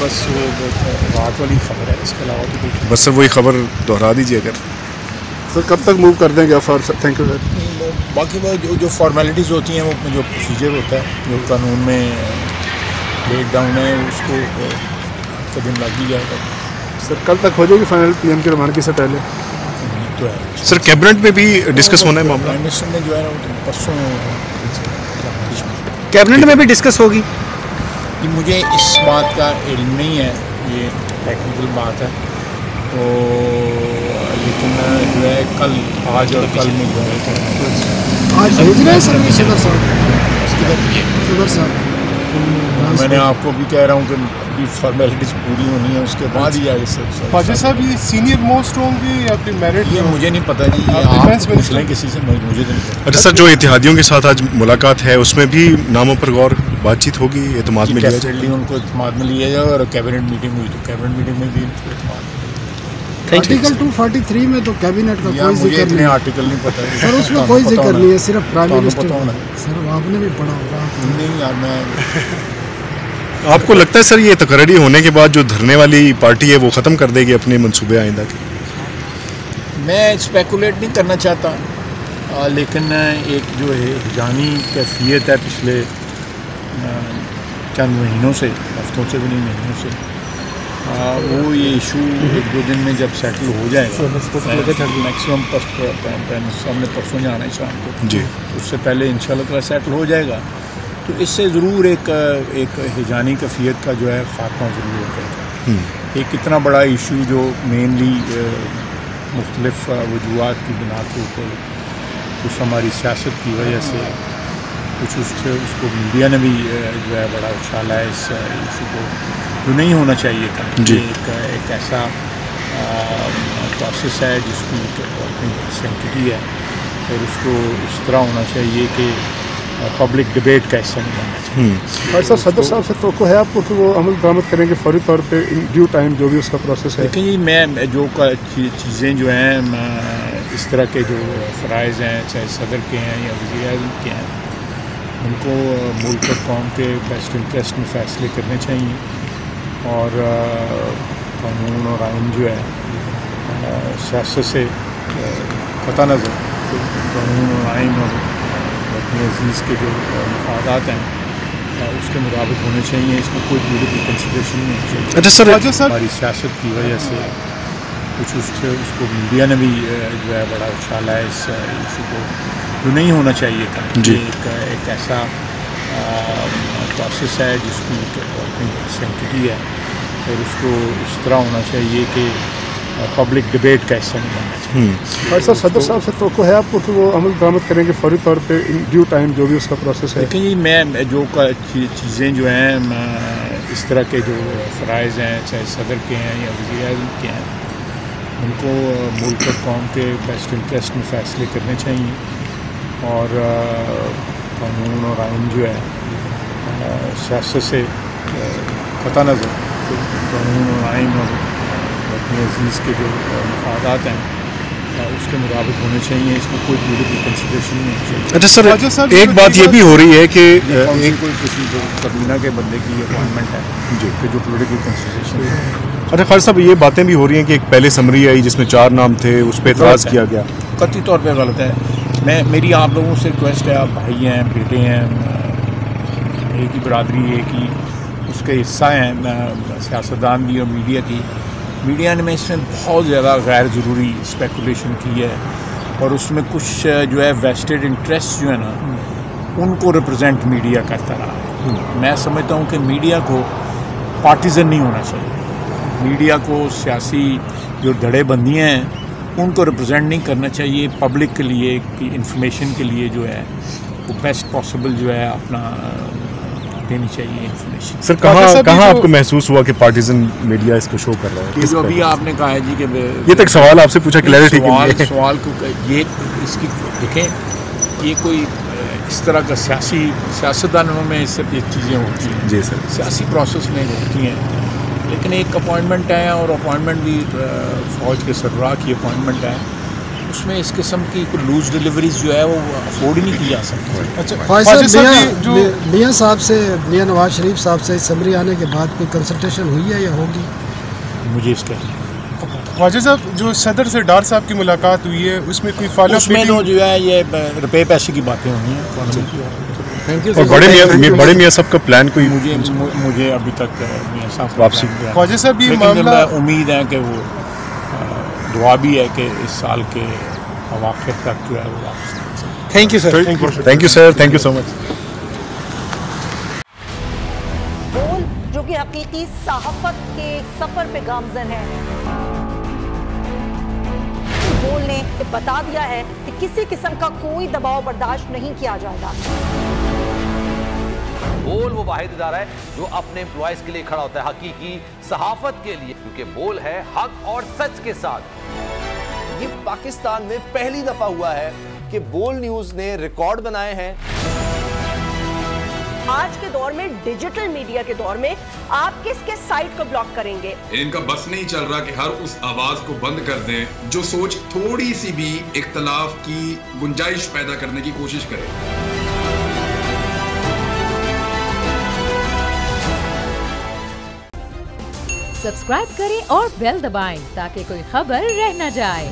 बस वो रात वाली खबर है, इसके अलावा तो कुछ बस सर वही खबर दोहरा दीजिए अगर। सर कब तक मूव कर देंगे आप? Thank you sir. बाकी वो जो फॉर्मेलिटीज़ होती हैं, वो जो प्रोसीजर होता है, जो कानून में ब्रेक डाउन है, उसको का दिन लग ही जाएगा। सर कल तक हो जाएगी फाइनल पीएम की रवानगी से पहले? तो है सर कैबिनेट में भी डिस्कस होना है मामला? प्राइम मिनिस्टर ने जो है ना परसों कैबिनेट में भी डिस्कस होगी। कि मुझे इस बात का इल्म नहीं है, ये टेक्निकल बात है, तो लेकिन जो है कल आज और कल में जो है आज भेज रहे हैं सर सदर साहब। मैंने आपको भी कह रहा हूँ कि अभी फॉर्मेलिटीज पूरी होनी है, उसके बाद ही आगे सर। ख्वाजा साहब ये सीनियर मोस्ट होंगे या फिर मेरिट? ये मुझे नहीं पता जी, ये आप पूछ लें किसी से, मुझे तो नहीं पता। अच्छा सर, जो इत्तेहादियों के साथ आज मुलाकात है उसमें भी नामों पर गौर बातचीत होगी, एतमाद में लिया जाएगा? उनको एतमाद में लिया जाएगा, और कैबिनेट मीटिंग हुई तो कैबिनेट मीटिंग में भी एतमाद। आर्टिकल 243 में तो कैबिनेट का कोई जिक्र नहीं। आर्टिकल नहीं पता सर, उसमें कोई जिक्र नहीं है, सिर्फ प्राइम मिनिस्टर। सर आपने भी पढ़ा होगा। नहीं यार, मैं आपको लगता है सर ये तकर्री होने के बाद जो धरने वाली पार्टी है वो ख़त्म कर देगी अपने मंसूबे आइंदा के? मैं स्पेकुलेट नहीं करना चाहता, लेकिन एक जो है जानी कैफियत है पिछले चंद महीनों से, हफ्तों से भी नहीं, महीनों से, वो ये इशू एक दो दिन में जब सेटल हो जाएगा, मैक्सिमम सामने परसों जाना है शाम को जी, उससे पहले इंशाल्लाह सेटल हो जाएगा, तो इससे ज़रूर एक हिजानी कैफियत का जो है ख़ात्मा ज़रूर हो जाएगा। एक इतना बड़ा इशू जो मेनली मुख्तलिफ वजूहात की बिना के ऊपर, कुछ हमारी सियासत की वजह से, कुछ उसको मीडिया ने भी जो है बड़ा उछाला है, इस इशू को जो नहीं होना चाहिए था। जी। एक ऐसा प्रोसेस है जिसकी अपनी सेंसिटिविटी है, और उसको इस तरह होना चाहिए कि पब्लिक डिबेट का हिस्सा नहीं बनना चाहिए। और सर सदर साहब से तो है आपको कि वो अमल दरामद करेंगे फौरी तौर पे इन ड्यू टाइम, जो भी उसका प्रोसेस है? लेकिन जी मैं जो चीज़ें जो हैं, इस तरह के जो फ़राइज़ हैं, चाहे सदर के हैं या वज़ीर-ए-आज़म के हैं, उनको मुल्क और कौम के बेस्ट इंटरेस्ट में फ़ैसले करने चाहिए, और कानून और आइन जो है सियासत से पता नज़र, तो कानून और आइन और अपने अजीज़ के जो मफादात हैं उसके मुताबिक होने चाहिए, इसमें कोई पॉलिटिकल कंसिडरेशन नहीं होनी चाहिए। अच्छा सर, हमारी सियासत की वजह से कुछ उसको मीडिया ने भी जो है बड़ा उछाला है, इस इशू को जो नहीं होना चाहिए था। जी। एक ऐसा प्रोसेस है जिसकी अपनी सेंसिटिविटी है, और उसको इस तरह होना चाहिए कि पब्लिक डिबेट का हिस्सा नहीं बनना चाहिए। और सर सदर साहब से तो है आपको कि वो अमल दरामद करेंगे फौरी तौर पे इन ड्यू टाइम, जो भी उसका प्रोसेस है? लेकिन जी मैं जो चीज़ें जो हैं, इस तरह के जो फ़राइज़ हैं, चाहे सदर के हैं या वज़ीर-ए-आज़म के हैं, उनको मुल्क और कौम के बेस्ट इंटरेस्ट में फ़ैसले करने चाहिए, और कानून और आइन जो है सियासत से पता नज़र, तो कानून और आइन और अपने अजीज़ के जो मफादात हैं उसके मुताबिक होने चाहिए, इसमें कोई पॉलिटिकल कंसिडरेशन नहीं होनी चाहिए। अच्छा सर, एक बात ये भी हो रही है कि कोई किसी जो कबीना के बंदे की अपॉइंटमेंट है जी, कि जो पॉलिटिकल कंसिडरेशन है। अच्छा खालिद साहब, ये बातें भी हो रही हैं कि एक पहले समरी आई जिसमें 4 नाम थे, उस पर एतराज़ किया गया। कतई तौर पे गलत है। मेरी आप लोगों से रिक्वेस्ट है, आप भाई हैं, बेटे हैं, एक ही बरादरी, एक ही उसके हिस्सा हैं, सियासतदान भी और मीडिया ने इसमें बहुत ज़्यादा गैर ज़रूरी स्पेकुलेशन की है, और उसमें कुछ जो है वेस्टेड इंटरेस्ट जो है ना, उनको रिप्रेजेंट मीडिया करता रहा है। मैं समझता हूँ कि मीडिया को पार्टीजन नहीं होना चाहिए, मीडिया को सियासी जो धड़ेबंदियाँ हैं उनको रिप्रेजेंट नहीं करना चाहिए। पब्लिक के लिए की इंफॉर्मेशन के लिए जो है वो बेस्ट पॉसिबल जो है अपना देनी चाहिए इंफॉर्मेशन। सर कहाँ आपको महसूस हुआ कि पार्टीजन मीडिया इसको शो कर रहा है? ये जो अभी आपने कहा है जी कि ये तक सवाल आपसे पूछा क्लैरिटी के लिए। सवाल को ये इसकी देखें, ये कोई इस तरह का सियासतदानों में इस सब ये चीज़ें होती हैं जी सर, सियासी प्रोसेस में होती हैं, लेकिन एक अपॉइंटमेंट है, और अपॉइंटमेंट भी फ़ौज के सरबराह की अपॉइंटमेंट है, उसमें इस किस्म की लूज डिलीवरीज जो है वो अफोर्ड ही नहीं की जा सकती। अच्छा ख्वाजा साहब ये जो मियाँ साहब से, मियाँ नवाज शरीफ साहब से समरी आने के बाद कोई कंसल्टेशन हुई है या होगी? मुझे इसका ख्वाजा साहब जो सदर से डार साहब की मुलाकात हुई है उसमें कोई फॉलो उसमें तो जो है ये रुपये पैसे की बातें हुई हैं। Thank you. और बड़े मियाँ साहब का प्लान कोई मुझे अभी तक मियाँ साहब वापसी ख्वाजा साहब ये लेकिन मामला उम्मीद है कि वो दुआ भी है कि इस साल के अवाखिर तक जो है वो वापस। Thank you sir. Thank you sir, thank you so much. बोल जो कि हकीकी सहाफत के सफर पे गामजन है, बोल ने बता दिया है कि किसी किस्म का कोई दबाव बर्दाश्त नहीं किया जाएगा। बोल वो वाहिद इदारा है जो अपने एम्प्लॉयज के लिए खड़ा होता है, हकीकी सहाफत के लिए, क्योंकि बोल है हक और सच के साथ। ये पाकिस्तान में पहली दफा हुआ है कि बोल न्यूज ने रिकॉर्ड बनाए हैं। आज के दौर में, डिजिटल मीडिया के दौर में, आप किस किस साइट को ब्लॉक करेंगे? इनका बस नहीं चल रहा कि हर उस आवाज को बंद कर दें जो सोच थोड़ी सी भी इख्तलाफ की गुंजाइश पैदा करने की कोशिश करे। सब्सक्राइब करें और बेल दबाएं ताकि कोई खबर रह न जाए।